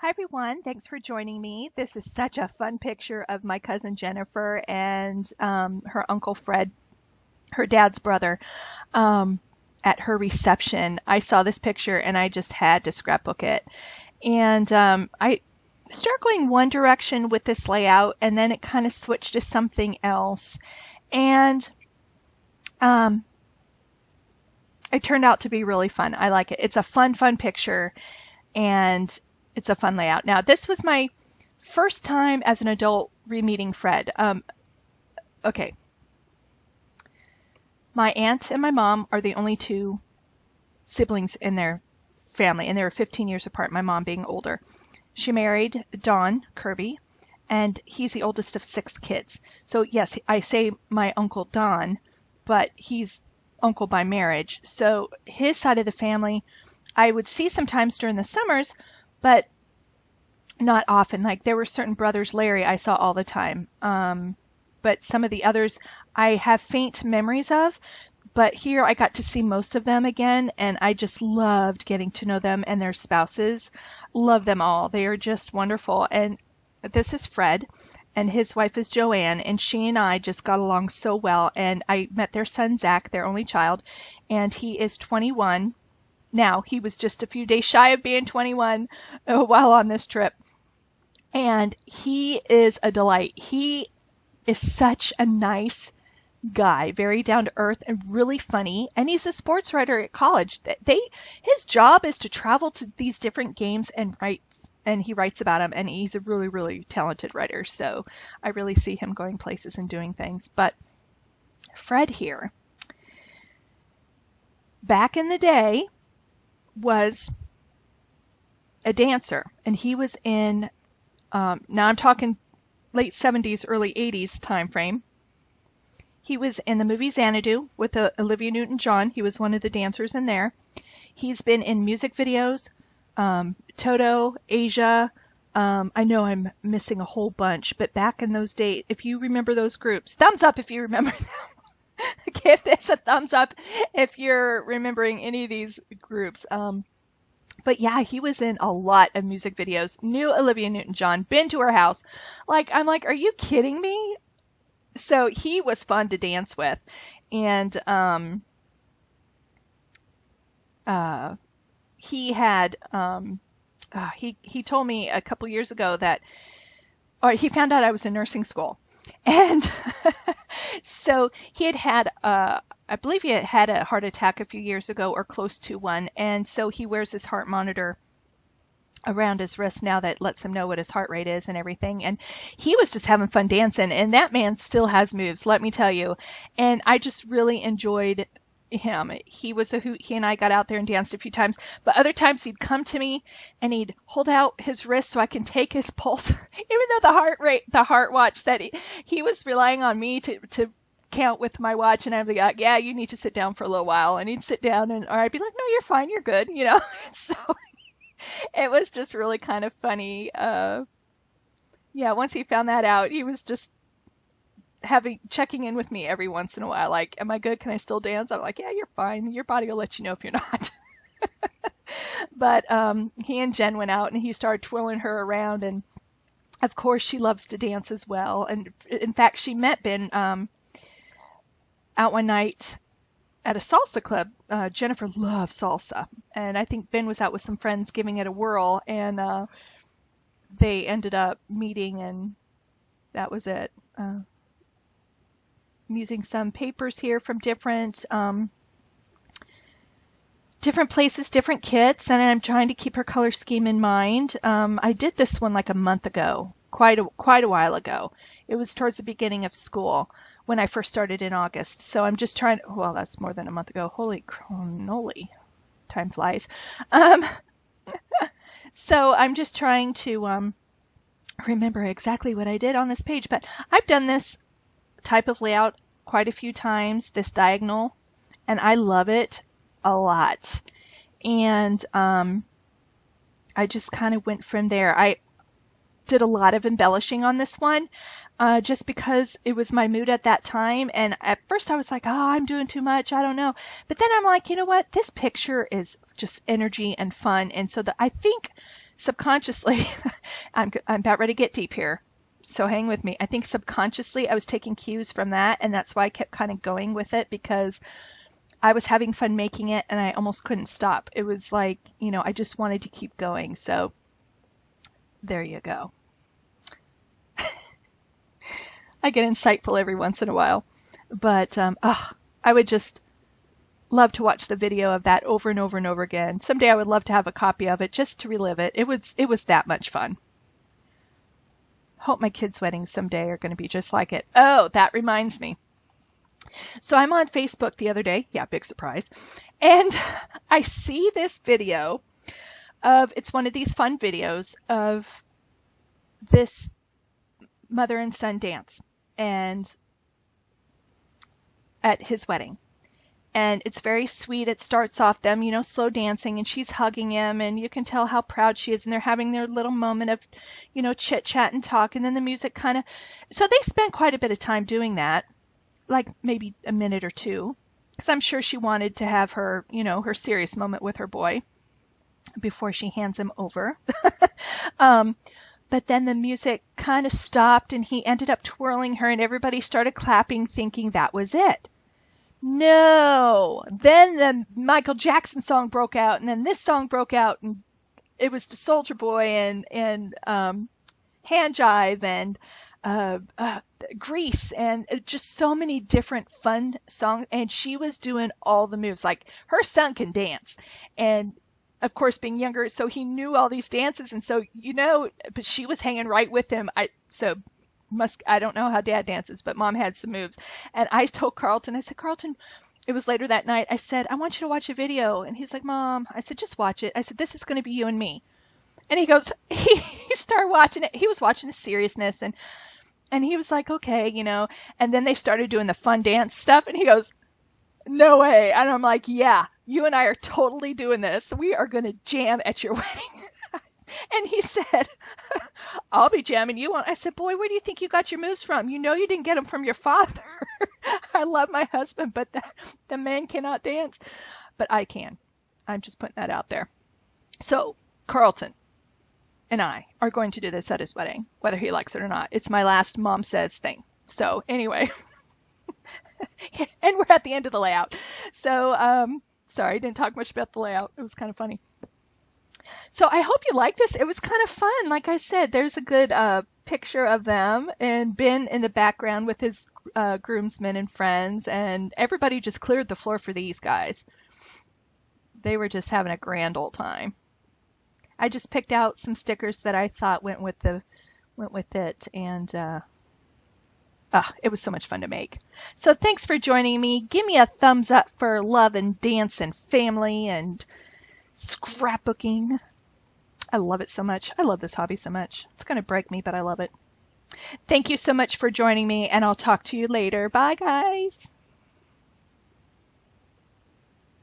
Hi everyone, thanks for joining me. This is such a fun picture of my cousin Jennifer and her uncle Fred, her dad's brother, um, at her reception. I saw this picture and I just had to scrapbook it. And I started going one direction with this layout and then it kind of switched to something else. And um, it turned out to be really fun. I like it. It's a fun picture and it's a fun layout. Now, this was my first time as an adult re-meeting Fred. Okay, my aunt and my mom are the only two siblings in their family, and they were 15 years apart, my mom being older. She married Don Kirby, and he's the oldest of 6 kids. So yes, I say my uncle Don, but he's uncle by marriage. So his side of the family, I would see sometimes during the summers, but not often. Like there were certain brothers, Larry, I saw all the time. But some of the others I have faint memories of. But here I got to see most of them again, and I just loved getting to know them and their spouses. Love them all. They are just wonderful. And this is Fred, and his wife is Joanne, and she and I just got along so well. And I met their son, Zach, their only child, and he is 21 now. He was just a few days shy of being 21 while on this trip. And he is a delight. He is such a nice guy, very down to earth and really funny. And he's a sports writer at college. His job is to travel to these different games and he writes about them. And he's a really talented writer. So I really see him going places and doing things. But Fred here, back in the day, was a dancer, and he was in now I'm talking late 70s, early 80s time frame. He was in the movie Xanadu with Olivia Newton-John. He was one of the dancers in there. He's been in music videos, Toto, Asia. I know I'm missing a whole bunch, but back in those days, if you remember those groups, thumbs up if you remember them. Give this a thumbs up if you're remembering any of these groups. But yeah, he was in a lot of music videos. Knew Olivia Newton-John, been to her house. I'm like, are you kidding me? So he was fun to dance with. And he had he told me a couple years ago that he found out I was in nursing school. And so he had I believe he had a heart attack a few years ago or close to one. And so he wears this heart monitor around his wrist now that lets him know what his heart rate is and everything. And he was just having fun dancing. And that man still has moves, let me tell you. And I just really enjoyed him. He was a hoot. He and I got out there and danced a few times, but other times he'd come to me and he'd hold out his wrist so I can take his pulse, even though the heart watch said he was relying on me to count with my watch. And I'd be like, yeah, you need to sit down for a little while. And he'd sit down or I'd be like, no, you're fine. You're good. So it was just really kind of funny. Yeah. Once he found that out, he was just checking in with me every once in a while, like, am I good? Can I still dance? I'm like, yeah, you're fine. Your body will let you know if you're not. But he and Jen went out and he started twirling her around, and of course she loves to dance as well. And in fact, she met Ben out one night at a salsa club. Jennifer loves salsa, and I think Ben was out with some friends giving it a whirl, and they ended up meeting, and that was it. I'm using some papers here from different places, different kits, and I'm trying to keep her color scheme in mind. I did this one like a month ago, quite a while ago. It was towards the beginning of school when I first started in August. So I'm just trying. Well, that's more than a month ago. Holy cannoli, time flies. So I'm just trying to remember exactly what I did on this page, but I've done this type of layout quite a few times, this diagonal, and I love it a lot. And I just kind of went from there. I did a lot of embellishing on this one just because it was my mood at that time. And at first I was like, oh, I'm doing too much. I don't know. But then I'm like, you know what? This picture is just energy and fun. And so I think subconsciously, I'm about ready to get deep here, so hang with me. I think subconsciously I was taking cues from that, and that's why I kept kind of going with it, because I was having fun making it and I almost couldn't stop. It was like, I just wanted to keep going. So there you go. I get insightful every once in a while, but I would just love to watch the video of that over and over and over again. Someday I would love to have a copy of it just to relive it. It was that much fun. Hope my kids' weddings someday are going to be just like it. Oh, that reminds me. So I'm on Facebook the other day. Yeah, big surprise. And I see this video it's one of these fun videos of this mother and son dance and at his wedding. And it's very sweet. It starts off them, slow dancing, and she's hugging him, and you can tell how proud she is, and they're having their little moment of, chit chat and talk, and then the music so they spent quite a bit of time doing that, like maybe a minute or two, because I'm sure she wanted to have her, her serious moment with her boy before she hands him over. But then the music kind of stopped, and he ended up twirling her, and everybody started clapping, thinking that was it. No! Then the Michael Jackson song broke out, and then this song broke out, and it was the Soulja Boy and Hand Jive and Grease, and just so many different fun songs. And she was doing all the moves. Like, her son can dance, and of course, being younger, so he knew all these dances, and so but she was hanging right with him. I don't know how Dad dances, but Mom had some moves. And I told Carlton, I said, Carlton, it was later that night, I said, I want you to watch a video. And he's like, Mom, I said, just watch it. I said, this is going to be you and me. And he goes, he started watching it. He was watching the seriousness, and he was like, okay, and then they started doing the fun dance stuff, and he goes, no way. And I'm like, yeah, you and I are totally doing this. We are going to jam at your wedding. And he said, I'll be jamming you on. I said, boy, where do you think you got your moves from? You didn't get them from your father. I love my husband, but the man cannot dance. But I can. I'm just putting that out there. So Carlton and I are going to do this at his wedding, whether he likes it or not. It's my last Mom says thing. So anyway, and we're at the end of the layout. So sorry, I didn't talk much about the layout. It was kind of funny. So I hope you like this. It was kind of fun. Like I said, there's a good picture of them, and Ben in the background with his groomsmen and friends, and everybody just cleared the floor for these guys. They were just having a grand old time. I just picked out some stickers that I thought went with it, and it was so much fun to make. So thanks for joining me. Give me a thumbs up for love and dance and family and scrapbooking. I love it so much. I love this hobby so much. It's going to break me, but I love it. Thank you so much for joining me, and I'll talk to you later. Bye, guys.